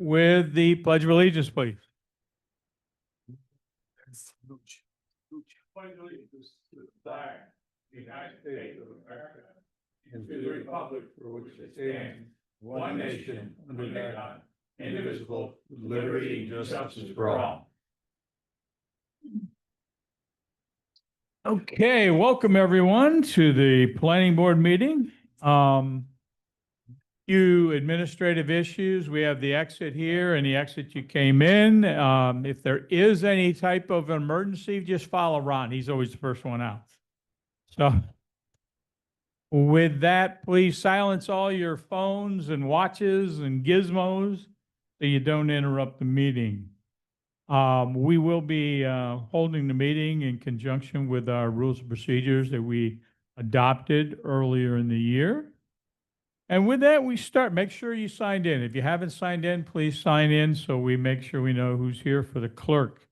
with the Pledge of Allegiance, please. Pledge allegiance to the flag of the United States of America and to the republic for which it stands, one nation, under God, indivisible, with liberty and justice for all. Okay, welcome everyone to the planning board meeting. Few administrative issues. We have the exit here and the exit you came in. If there is any type of emergency, just follow Ron. He's always the first one out. So with that, please silence all your phones and watches and gizmos so you don't interrupt the meeting. We will be holding the meeting in conjunction with our rules and procedures that we adopted earlier in the year. And with that, we start. Make sure you signed in. If you haven't signed in, please sign in so we make sure we know who's here for the clerk.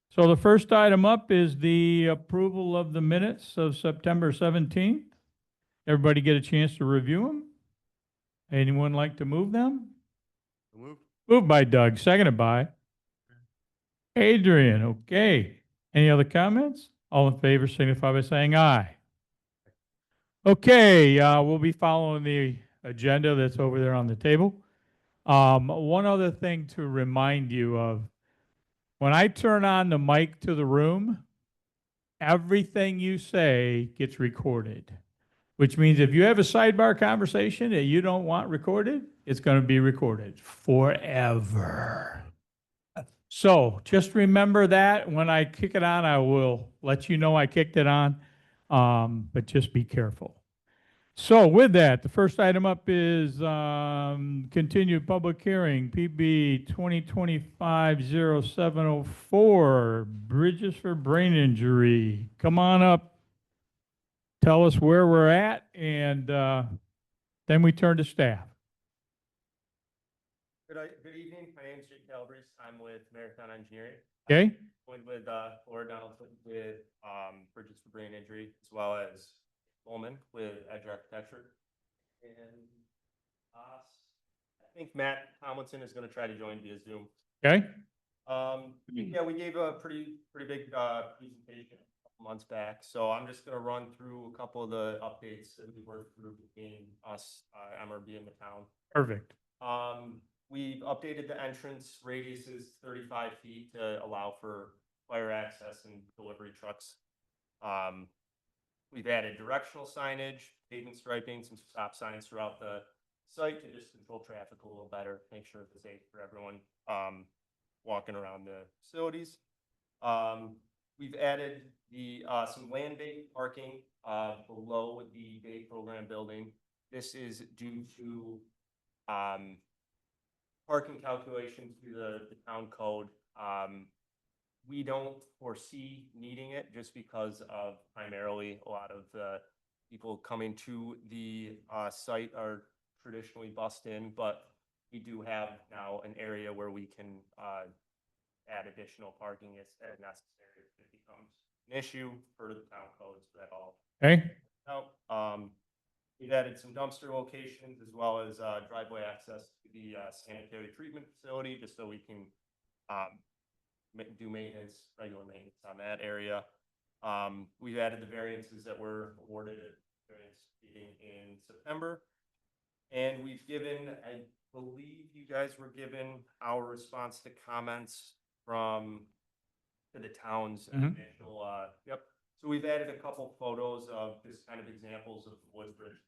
So the first item up is the approval of the minutes of September 17th. Everybody get a chance to review them? Anyone like to move them? Moved by Doug, seconded by Adrian. Okay. Any other comments? All in favor signify by saying aye. Okay, we'll be following the agenda that's over there on the table. One other thing to remind you of, when I turn on the mic to the room, everything you say gets recorded, which means if you have a sidebar conversation that you don't want recorded, it's going to be recorded forever. So just remember that when I kick it on, I will let you know I kicked it on, but just be careful. So with that, the first item up is continued public hearing, PB 2025-0704, Bridges for Brain Injury. Come on up, tell us where we're at, and then we turn to staff. Good evening. My name is Jake Calabrese. I'm with Marathon Engineering. Okay. Joined with Laura Donaldson with Bridges for Brain Injury, as well as Bowman with Edge Architecture. And I think Matt Tomlinson is going to try to join via Zoom. Okay. Yeah, we gave a pretty big presentation a couple months back. So I'm just going to run through a couple of the updates that we worked through between us, MRB, and the town. Perfect. We've updated the entrance radiuses 35 feet to allow for fire access and delivery trucks. We've added directional signage, pavement striping, some stop signs throughout the site to just control traffic a little better, make sure it's safe for everyone walking around the facilities. We've added the some land-based parking below the day program building. This is due to parking calculations through the town code. We don't foresee needing it just because of primarily a lot of the people coming to the site are traditionally bussed in, but we do have now an area where we can add additional parking as necessary if it becomes an issue for the town codes at all. Okay. Now, we've added some dumpster locations as well as driveway access to the sanitary treatment facility, just so we can do maintenance, regular maintenance on that area. We've added the variances that were awarded at variance meeting in September. And we've given, I believe you guys were given our response to comments from the town's initial, yep. So we've added a couple photos of just kind of examples of the Woodbridge.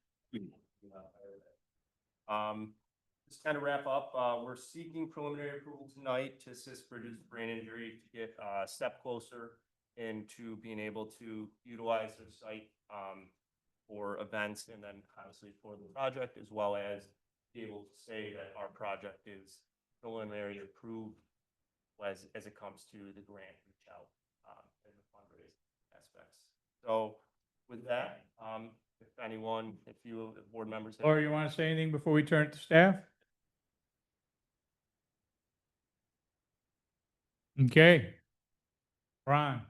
Just kind of wrap up, we're seeking preliminary approval tonight to assist Bridges for Brain Injury to get a step closer into being able to utilize their site for events and then obviously for the project, as well as be able to say that our project is preliminary approved as it comes to the grant reach out and the fundraising aspects. So with that, if you board members have, Laura, you want to say anything before we turn it to staff? Okay. Ron.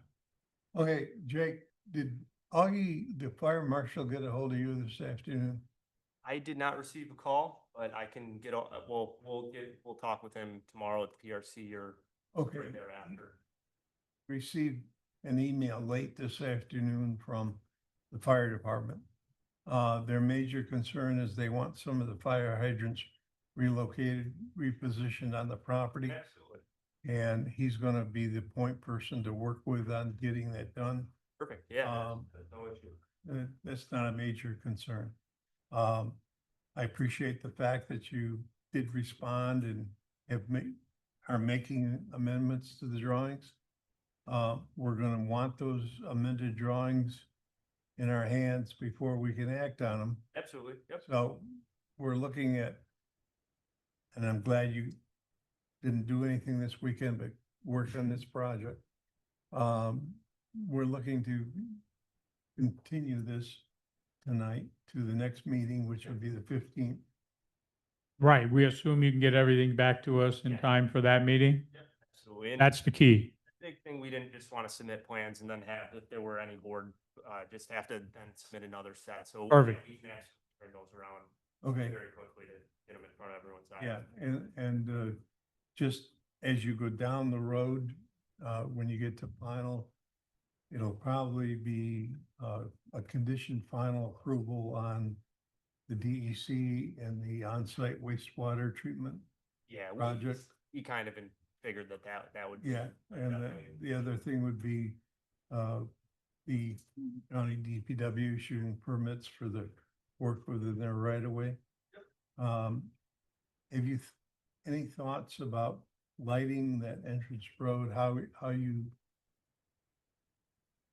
Okay, Jake, did Augie, the fire marshal, get a hold of you this afternoon? I did not receive a call. but I can get, we'll talk with him tomorrow at the PRC or Okay. right thereafter. Received an email late this afternoon from the fire department. Their major concern is they want some of the fire hydrants relocated, repositioned on the property. Absolutely. And he's gonna be the point person to work with on getting that done. Perfect. Yeah, Um, that's no issue. That's not a major concern. I appreciate the fact that you did respond and are making amendments to the drawings. We're gonna want those amended drawings in our hands before we can act on them. Absolutely. Yep. So we're looking at, and I'm glad you didn't do anything this weekend, but worked on this project. We're looking to continue this tonight to the next meeting, which would be the 15th. Right, we assume you can get everything back to us in Yeah. time for that meeting? Absolutely. And That's the key. big thing, we didn't just want to submit plans and then have, if there were any board, just have to then submit another set. So Perfect. we can actually turn those around Okay, very quickly to get them in front of everyone's eyes. yeah, and just as you go down the road, when you get to final, it'll probably be a conditioned final approval on the DEC and the on-site wastewater treatment. Yeah. Project. We kind of figured that would. Yeah, and the other thing would be the county DPW issuing permits for the work within their right of way. Have you, any thoughts about lighting that entrance road, how you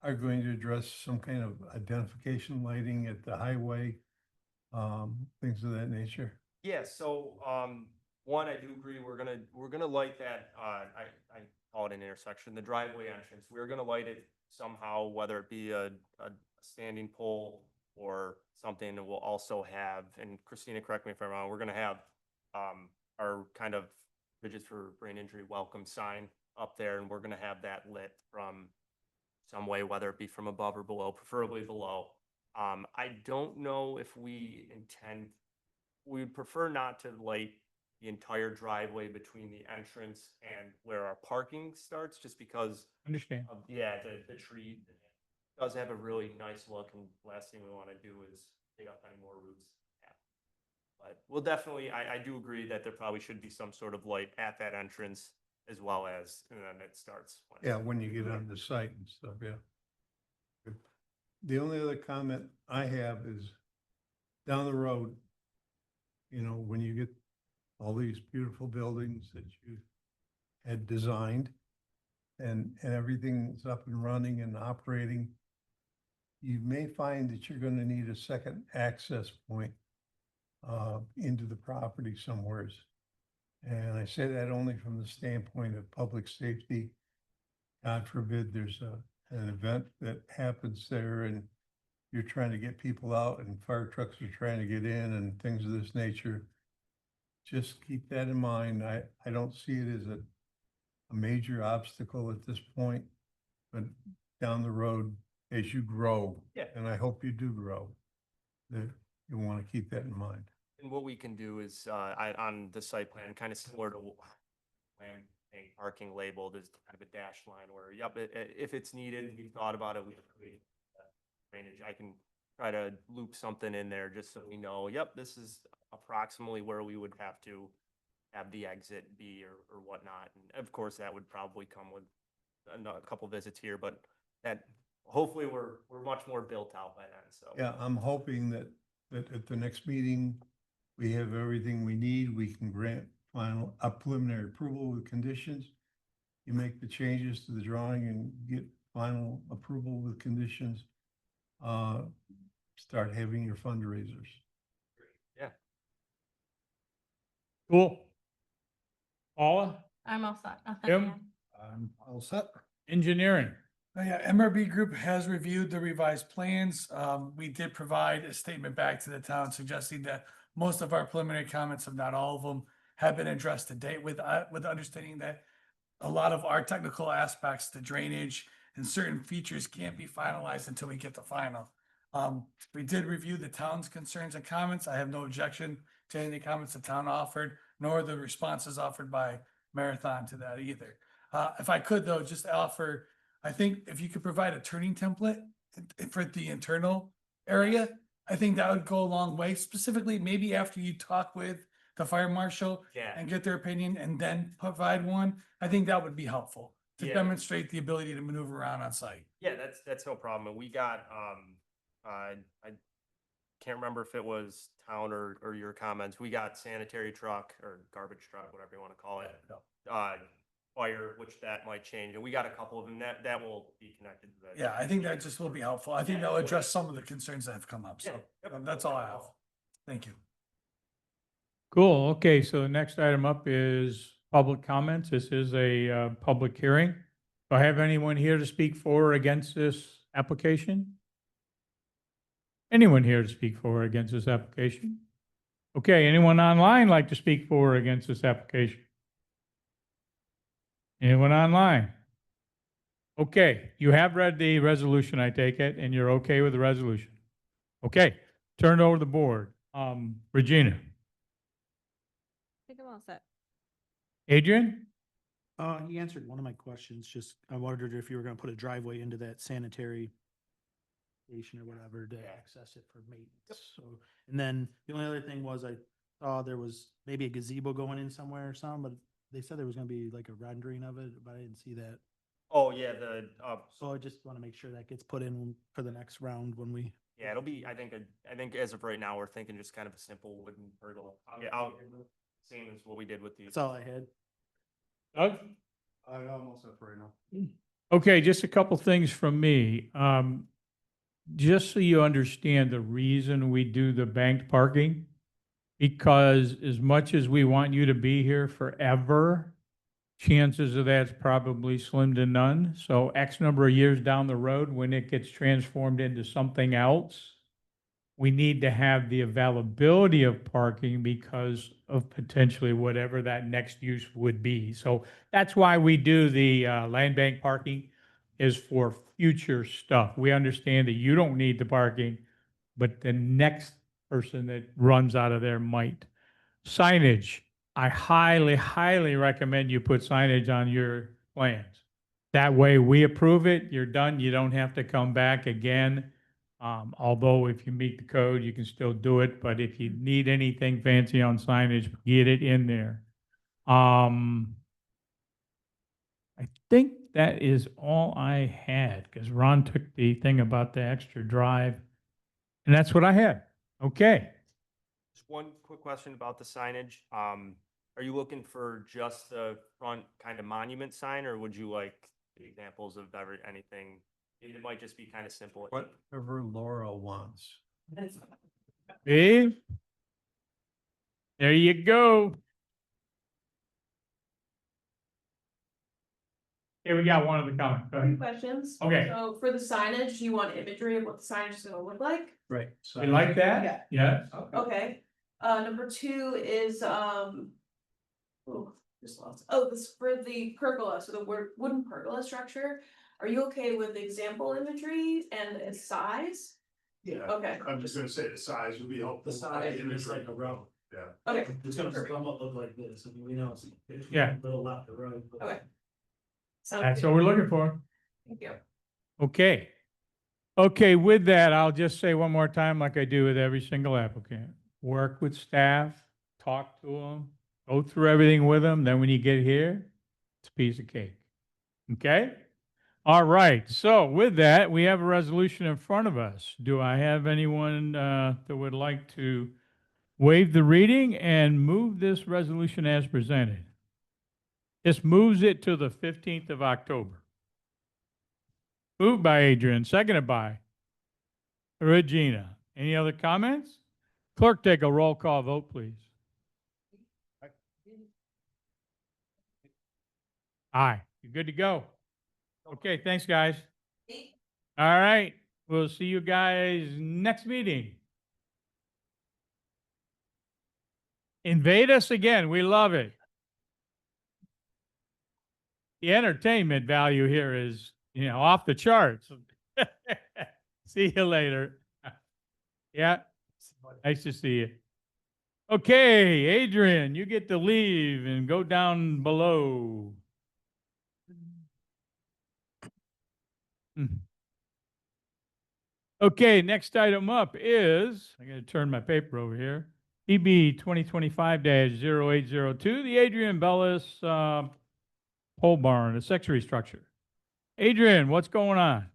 are going to address some kind of identification lighting at the highway, things of that nature? Yeah, so, one, I do agree, we're gonna light that, I call it an intersection, the driveway entrance. We're gonna light it somehow, whether it be a standing pole or something that we'll also have, and Christina, correct me if I'm wrong, we're gonna have, our kind of Bridges for Brain Injury welcome sign up there, and we're gonna have that lit from some way, whether it be from above or below, preferably below. I don't know if we would prefer not to light the entire driveway between the entrance and where our parking starts, just because Understand. of, yeah, the tree does have a really nice look, and last thing we want to do is dig up any more roots. Yeah. But we'll definitely, I do agree that there probably should be some sort of light at that entrance as well as, and then it starts. Yeah, when you get on the site and stuff, yeah. Good. The only other comment I have is down the road, you know, when you get all these beautiful buildings that you had designed and everything's up and running and operating, you may find that you're gonna need a second access point into the property somewheres. And I say that only from the standpoint of public safety. God forbid there's an event that happens there and you're trying to get people out and fire trucks are trying to get in and things of this nature. Just keep that in mind. I don't see it as a major obstacle at this point, but down the road, as you grow, Yeah. and I hope you do grow, that you want to keep that in mind. And what we can do is, on the site plan, kind of similar to plan parking labeled as kind of a dash line where, yep, if it's needed, we thought about it, we create drainage. I can try to loop something in there just so we know, yep, this is approximately where we would have to have the exit be or whatnot. And of course, that would probably come with a couple visits here, but that hopefully we're much more built out by then. So Yeah, I'm hoping that at the next meeting, we have everything we need. We can grant a preliminary approval with conditions. You make the changes to the drawing and get final approval with conditions. Start having your fundraisers. yeah. Cool. Paula, I'm all set. Nothing to Tim? add. I'm all set. engineering. Yeah, MRB Group has reviewed the revised plans. We did provide a statement back to the town suggesting that most of our preliminary comments, if not all of them, have been addressed to date with understanding that a lot of our technical aspects, the drainage and certain features can't be finalized until we get the final. We did review the town's concerns and comments. I have no objection to any comments the town offered, nor the responses offered by Marathon to that either. If I could though, just offer, I think if you could provide a turning template for the internal area, I think that would go a long way, specifically maybe after you talk with the fire marshal Yeah. and get their opinion and then provide one. I think that would be helpful to Yeah. demonstrate the ability to maneuver around on site. Yeah, that's no problem. And we got, I can't remember if it was town or your comments. We got sanitary truck or garbage truck, whatever you want to call it. Fire, which that might change. And we got a couple of them that will be connected to that. Yeah, I think that just will be helpful. I think that'll address some of the concerns that have come up. So that's all I have. Thank you. Cool. Okay, so the next item up is public comments. This is a public hearing. Do I have anyone here to speak for or against this application? Anyone here to speak for or against this application? Okay, anyone online like to speak for or against this application? Anyone online? Okay, you have read the resolution, I take it, and you're okay with the resolution? Okay, turn it over to the board. Regina? I think I'm all set. Adrian? He answered one of my questions, just I wondered if you were gonna put a driveway into that sanitary station or whatever to access it for maintenance, so. And then the only other thing was I saw there was maybe a gazebo going in somewhere or something, but they said there was gonna be like a rendering of it, but I didn't see that. Oh, yeah, So I just wanna make sure that gets put in for the next round when we. yeah, it'll be, I think as of right now, we're thinking just kind of a simple wooden pergola. Yeah, same as what we did with the. That's all I had. Doug? I almost up right now. Okay, just a couple things from me. Just so you understand the reason we do the banked parking, because as much as we want you to be here forever, chances of that's probably slim to none. So X number of years down the road, when it gets transformed into something else, we need to have the availability of parking because of potentially whatever that next use would be. So that's why we do the land bank parking, is for future stuff. We understand that you don't need the parking, but the next person that runs out of there might. Signage, I highly, highly recommend you put signage on your plans. That way we approve it, you're done, you don't have to come back again. Although if you meet the code, you can still do it, but if you need anything fancy on signage, get it in there. I think that is all I had, because Ron took the thing about the extra drive, and that's what I had. Okay. Just one quick question about the signage. Are you looking for just the front kind of monument sign, or would you like examples of anything? It might just be kind of simple. Whatever Laura wants. Steve? There you go. Here we got one of the comments. Go ahead. Questions? Okay. So for the signage, do you want imagery of what the signage is gonna look like? Right. You like that? Yeah. Yes. Okay, number two is, just lost, this for the pergola, so the wooden pergola structure. Are you okay with example imagery and its size? Yeah, Okay, I'm just gonna say the size would be helpful. The size is like a road. Yeah. okay, It's gonna somewhat look like this, I mean, we know it's Yeah. a little left the road. but- okay. Sounds That's good. what we're looking for. Thank you. Okay. Okay, with that, I'll just say one more time, like I do with every single applicant. Work with staff, talk to them, go through everything with them, then when you get here, it's a piece of cake. Okay? All right, so with that, we have a resolution in front of us. Do I have anyone that would like to waive the reading and move this resolution as presented? This moves it to the 15th of October. Moved by Adrian, seconded by Regina. Any other comments? Clerk, take a roll call vote, please. Aye, you're good to go. Okay, thanks, guys. All right, we'll see you guys next meeting. Invade us again, we love it. The entertainment value here is, off the charts. See you later. Yeah, nice to see you. Okay, Adrian, you get to leave and go down below. Hmm. Okay, next item up is, I gotta turn my paper over here. EB 2025-0802, the Adrian Bellis, pole barn, accessory structure. Adrian, what's going on?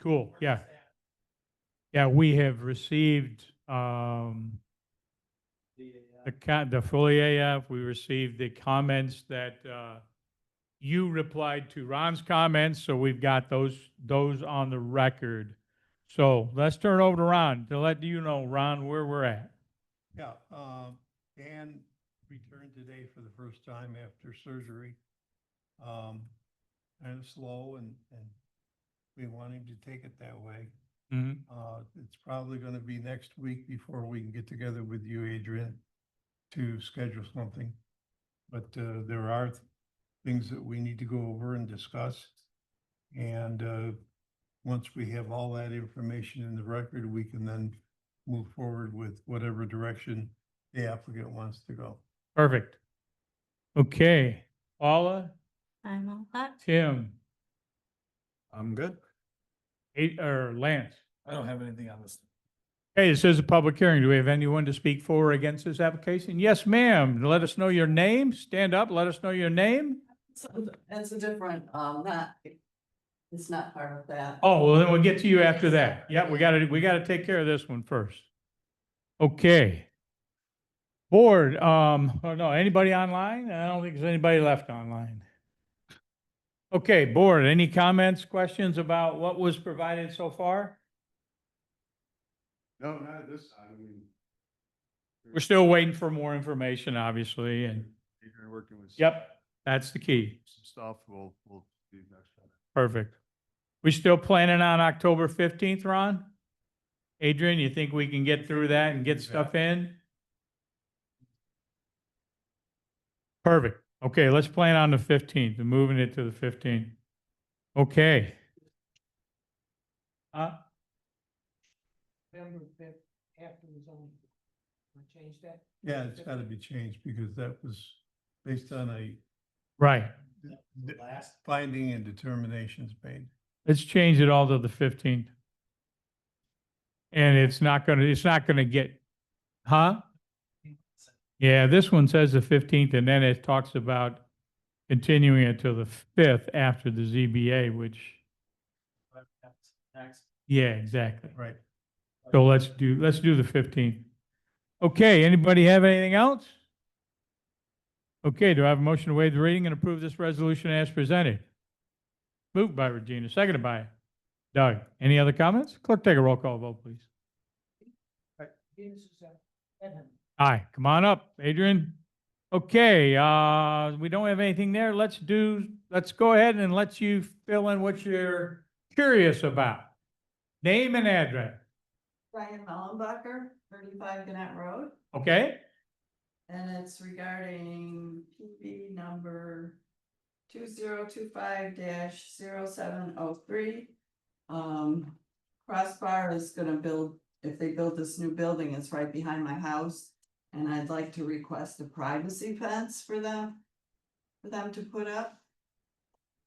Cool, yeah. Yeah, we have received, the fully AF, we received the comments that, you replied to Ron's comments, so we've got those on the record. So let's turn it over to Ron to let you know, Ron, where we're at. Yeah, Dan returned today for the first time after surgery. Kind of slow and we want him to take it that way. Mhm. It's probably gonna be next week before we can get together with you, Adrian, to schedule something. But, there are things that we need to go over and discuss. And, once we have all that information in the record, we can then move forward with whatever direction the applicant wants to go. Perfect. Okay, Paula, I'm all set. Tim, I'm good. or Lance. I don't have anything on this. Hey, this is a public hearing. Do we have anyone to speak for or against this application? Yes, ma'am. Let us know your name. Stand up, let us know your name. It's a different, not, it's not part of that. Oh, well, then we'll get to you after that. Yeah, we gotta take care of this one first. Okay. Board, oh no, anybody online? I don't think there's anybody left online. Okay, board, any comments, questions about what was provided so far? No, not at this time, I mean. We're still waiting for more information, obviously, and You're working with. yep, that's the key. Some stuff, we'll do next time. Perfect. We still planning on October 15th, Ron? Adrian, you think we can get through that and get stuff in? Perfect. Okay, let's plan on the 15th and moving it to the 15th. Okay. Yeah, it's gotta be changed because that was based on a Right. last finding and determinations made. Let's change it all to the 15th. And it's not gonna get, huh? Yeah, this one says the 15th and then it talks about continuing it to the 5th after the ZBA, which, yeah, exactly. Right. So let's do the 15th. Okay, anybody have anything else? Okay, do I have a motion to waive the reading and approve this resolution as presented? Moved by Regina, seconded by Doug. Any other comments? Clerk, take a roll call vote, please. Aye, come on up, Adrian. Okay, we don't have anything there. Let's go ahead and let you fill in what you're curious about. Name and address, Brian Mellenbacher, 35 Gannett Road, okay? and it's regarding PB number 2025-0703. Crossbar is gonna build, if they build this new building, it's right behind my house. And I'd like to request a privacy fence for them to put up.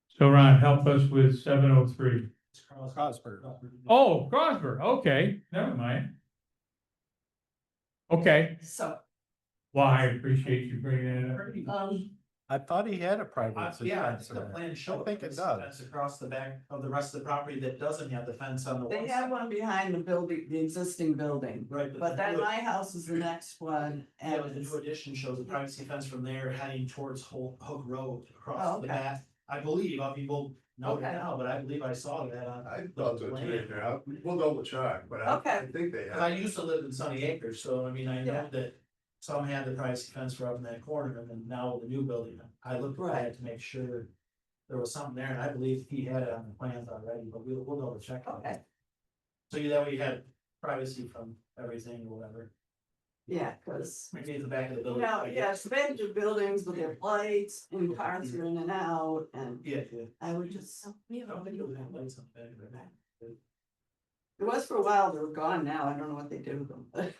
So Ron, help us with 703. Crosberg. Oh, Crosber, okay, never mind. Okay, So, well, I appreciate you bringing it up. I thought he had a private. Yeah, I think the plan showed. I think it fence does. across the back of the rest of the property that doesn't have the fence on the they one have side. one behind the building, the existing building, Right, but then my house is the next one, Yeah, and but the it's, new addition shows a privacy fence from there heading towards Hook Road Oh, across the okay. back. I believe, people know it Okay. now, but I believe I saw that on. I thought so plan. too, we'll double check, but Okay. I think they 'Cause I have. used to live in Sunny Acres, so I mean, I Yeah. know that some had the privacy fence for up in that corner, and then now the new building, I looked at Right. that to make sure there was something there, and I believe he had it on the plans already, but we'll double check. on it. okay, So that way you had privacy from everything or whatever. Yeah, cause, Maybe at the back of the you building. know, yeah, expensive buildings with their lights and cars are in and out and Yeah, yeah. I would just, Yeah, I think it'll have lights on the back of it. it was for a while, they're gone now. I don't know what they did with them, but.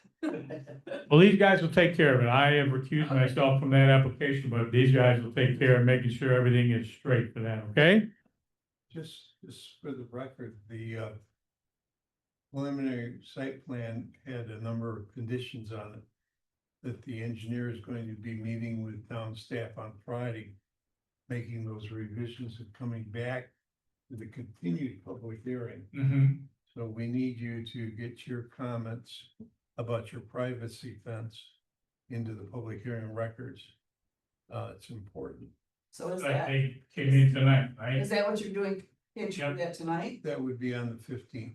Well, these guys will take care of it. I have recused myself from that application, but these guys will take care of making sure everything is straight for that, okay? Just for the record, the preliminary site plan had a number of conditions on it. That the engineer is going to be meeting with town staff on Friday, making those revisions and coming back to the continued public hearing. Mm-hmm. So we need you to get your comments about your privacy fence into the public hearing records. It's important. So is Like that, they came in tonight, right? is that what you're doing? Can't you do that tonight? That would be on the 15th.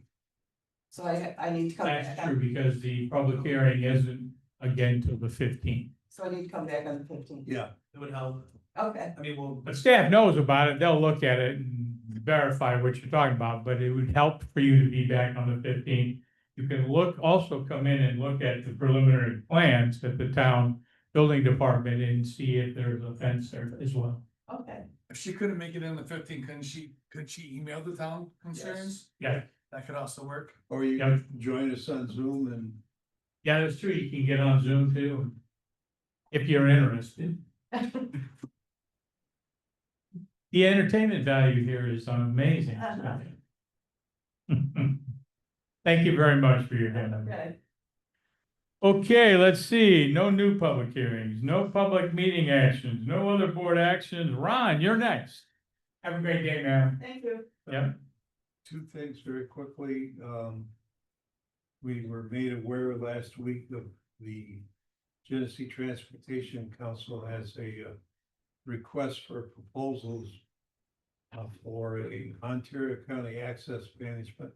So I need to come That's back, true, because the public hearing isn't again till the 15th. so I need to come back on the 15th. Yeah, It would help. Okay, I mean, we'll, But staff knows about it, they'll look at it and verify what you're talking about, but it would help for you to be back on the 15th. You can also come in and look at the preliminary plans at the town building department and see if there's a fence there as well. okay. If she couldn't make it in the 15th, could she email the town concerns? Yeah, That could also work. or you Yeah. can join us on Zoom and yeah, that's true, you can get on Zoom too, if you're interested. The entertainment value here is amazing. Thank you very much for your time. Okay. Okay, let's see, no new public hearings, no public meeting actions, no other board actions. Ron, you're next. Have a great day, man. Thank you. Yep. two things very quickly. We were made aware last week of the Genesee Transportation Council has a request for proposals for a Ontario County Access Management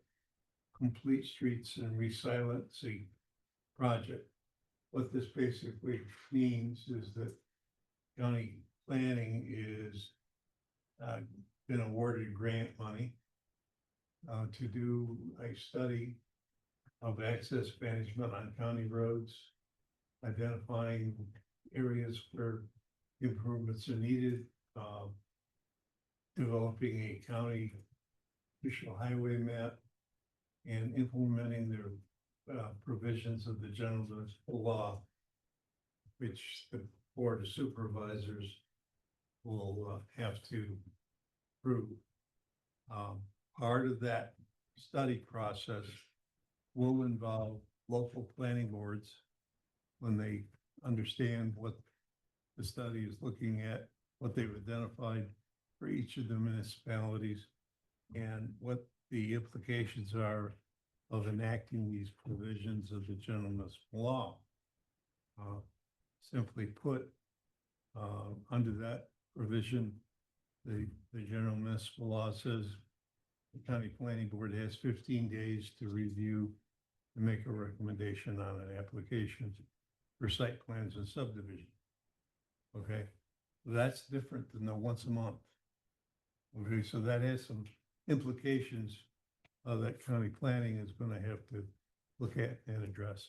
Complete Streets and Resilencing project. What this basically means is that county planning is been awarded grant money to do a study of access management on county roads, identifying areas where improvements are needed, developing a county official highway map, and implementing their provisions of the general municipal law, which the Board of Supervisors will have to approve. Part of that study process will involve local planning boards when they understand what the study is looking at, what they've identified for each of the municipalities, and what the implications are of enacting these provisions of the general municipal law. Simply put, under that provision, the general municipal law says the county planning board has 15 days to review and make a recommendation on an application for site plans and subdivision. Okay, that's different than the once a month. Okay, so that has some implications that county planning is going to have to look at and address.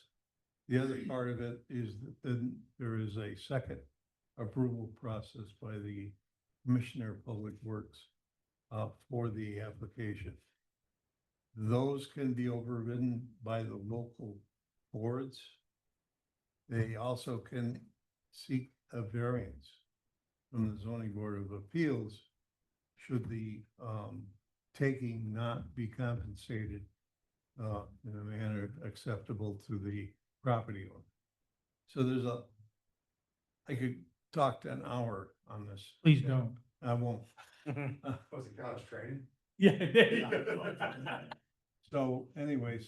The other part of it is that then there is a second approval process by the Commissioner of Public Works for the application. Those can be overridden by the local boards. They also can seek a variance from the Zoning Board of Appeals should the taking not be compensated in a manner acceptable to the property owner. So there's I could talk an hour on this. Please don't. I won't. Was it college training? Yeah, there you go. So anyways,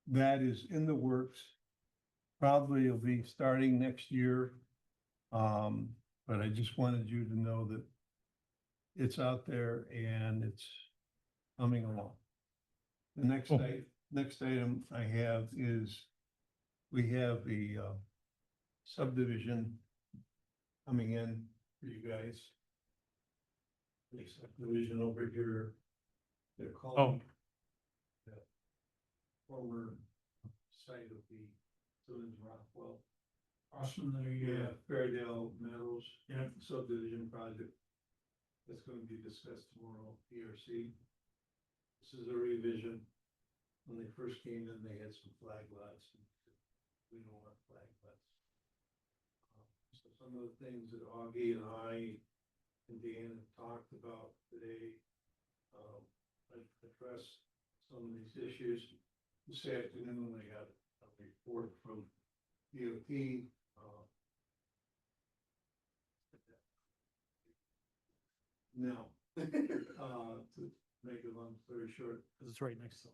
that is in the works. Probably it'll be starting next year. But I just wanted you to know that it's out there and it's coming along. The next Cool. next item I have is we have a subdivision coming in for you guys. The subdivision over here. They're called Oh. the former site of the So there's Rockwell. Awesome, there Yeah, Fairdale Meadows. Yeah. Subdivision project. That's gonna be discussed tomorrow, PRC. This is a revision. When they first came in, they had some flag lots. We don't want flag lots. So some of the things that Augie and I and Dan have talked about today, I addressed some of these issues. This afternoon, I got a report from DOT, no. To make a long story short, Cause it's right next to.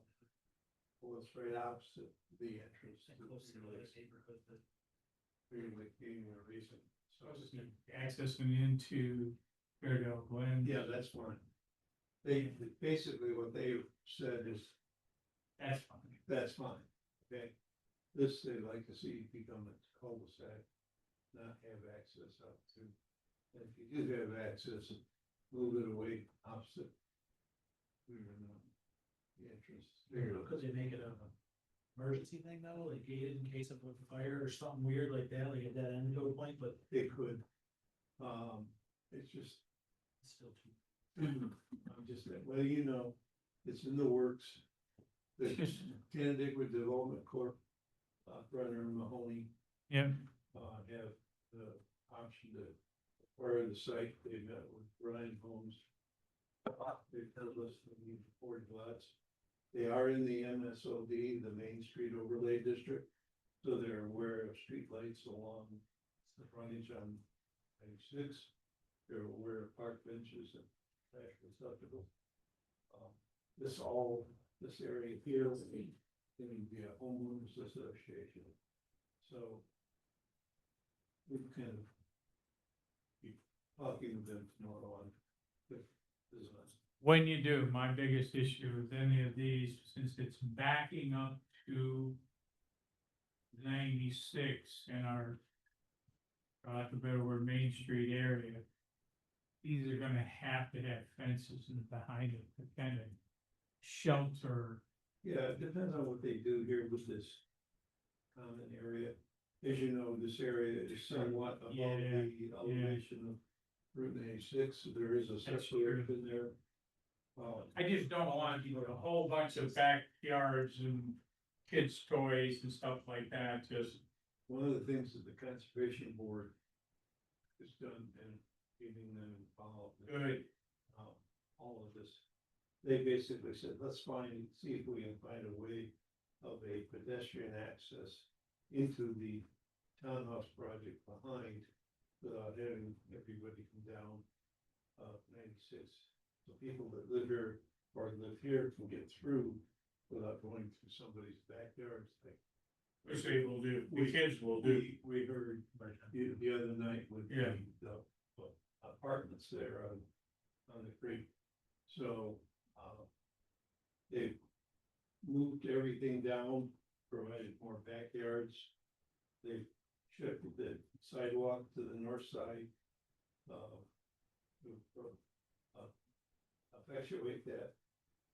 well, it's right opposite the entrance. And close to the neighborhood that. Really being a reason. So accessing into Fairdale Glen. yeah, that's fine. They, basically what they said is, That's fine. that's fine, okay? This, they'd like to see become a cul-de-sac, not have access up to. And if you do have access, move it away opposite. We were not, the entrance. Could they make it a emergency thing though, like gated in case of a fire or something weird like that, like at that end to a point, but They could. It's just, it's still too. I'm just, well, you know, it's in the works. The Canandaigua Development Corp, Brenner and Mahoney, Yeah, have the option to acquire the site. They met with Ryan Holmes. They told us they need 40 lots. They are in the MSOD, the Main Street Overlay District, so they're aware of streetlights along the frontage on 96. They're aware of park benches and trash receptacles. This area here is going to be a homeowners association. So we kind of be talking to them tomorrow on this business. when you do, my biggest issue with any of these, since it's backing up to 96 in our, for lack of a better word, Main Street area, these are gonna have to have fences in behind it to kind of shelter. Yeah, it depends on what they do here with this common area. As you know, this area is somewhat above Yeah, the elevation of Route 96, so there is a That's separation there. I just don't want a whole bunch of backyards and kids' toys and stuff like that, just. One of the things that the Conservation Board has done in getting them involved. Good. All of this, they basically said, let's see if we can find a way of a pedestrian access into the townhouse project behind without having everybody come down, 96. So people that live here or live here can get through without going through somebody's backyard. Which they will do, the kids will do. We heard the other night with Yeah. the apartments there on the creek. So, they moved everything down, provided more backyards. They shifted the sidewalk to the north side. To effectuate that,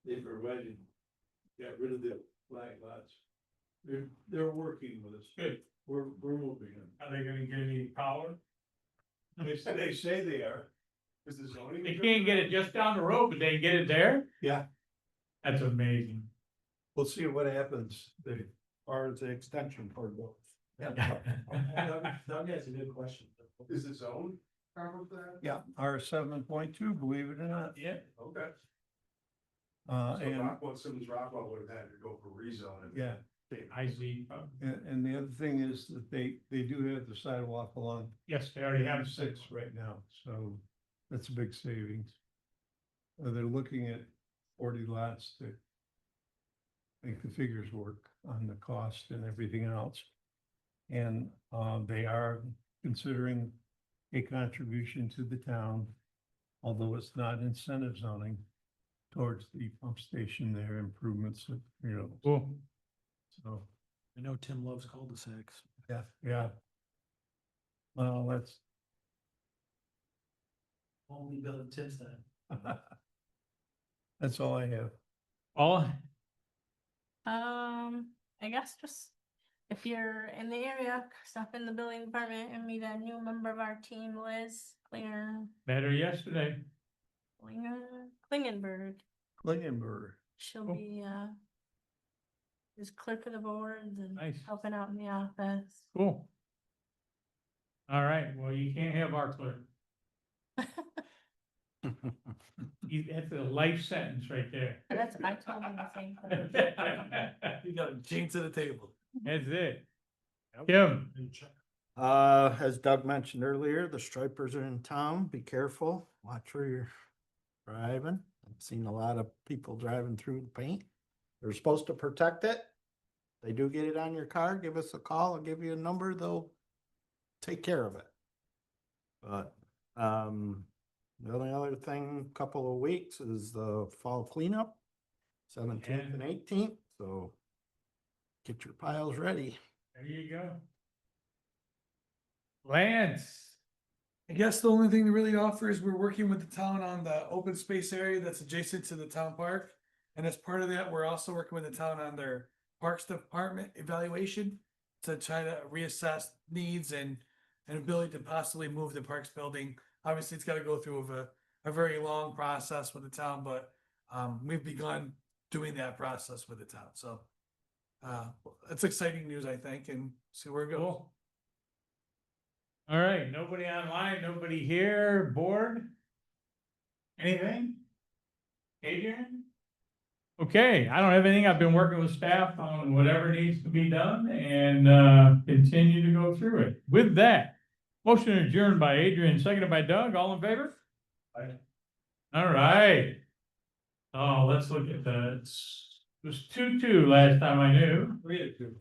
they provided, got rid of the flag lots. They're working with us. Good. We're moving them. Are they gonna get any power? They say they are. Is the zoning? They can't get it just down the road, but they can get it there? Yeah. That's amazing. We'll see what happens. Or the extension part goes. Doug has a good question. Is it zoned proper for that? Yeah, R 7.2, believe it or not. Yeah. Okay. So And, Rockwell, Simmons Rockwell would have had to go for rezone. yeah, I see. and the other thing is that they do have the sidewalk along Yes, they already have six right now, so that's a big savings. They're looking at 40 lots to make the figures work on the cost and everything else. And they are considering a contribution to the town, although it's not incentive zoning, towards the pump station there, improvements, Cool. so, I know Tim loves cul-de-sacs. yeah. Well, that's, Only building Tim's time. that's all I have. All, I guess just if you're in the area, stop in the building department and meet a new member of our team, Liz Met her yesterday. Klingenberg. Klingenberg. She'll Cool. be, is clerk of the boards and Nice. helping out in the office. Cool. All right, well, you can't have our clerk. That's a life sentence right there. That's, I told him the same thing. You got a chain to the table. That's it. Kim, As Doug mentioned earlier, the stripers are in town. Be careful. Watch where you're driving. I've seen a lot of people driving through the paint. They're supposed to protect it. They do get it on your car. Give us a call. I'll give you a number. They'll take care of it. But, the only other thing, couple of weeks is the fall cleanup, 17th and 18th. So get your piles ready. there you go. Lance, I guess the only thing to really offer is we're working with the town on the open space area that's adjacent to the town park. And as part of that, we're also working with the town on their parks department evaluation to try to reassess needs and ability to possibly move the parks building. Obviously, it's got to go through a very long process with the town, but we've begun doing that process with the town. So it's exciting news, I think, and see where it goes. cool. All right, nobody online, nobody here, board? Anything? Adrian? Okay, I don't have anything. I've been working with staff on whatever needs to be done and continue to go through it. With that, motion adjourned by Adrian, seconded by Doug, all in favor? Aye. All right. Oh, let's look at that. It was 2-2 last time I knew. 3-2.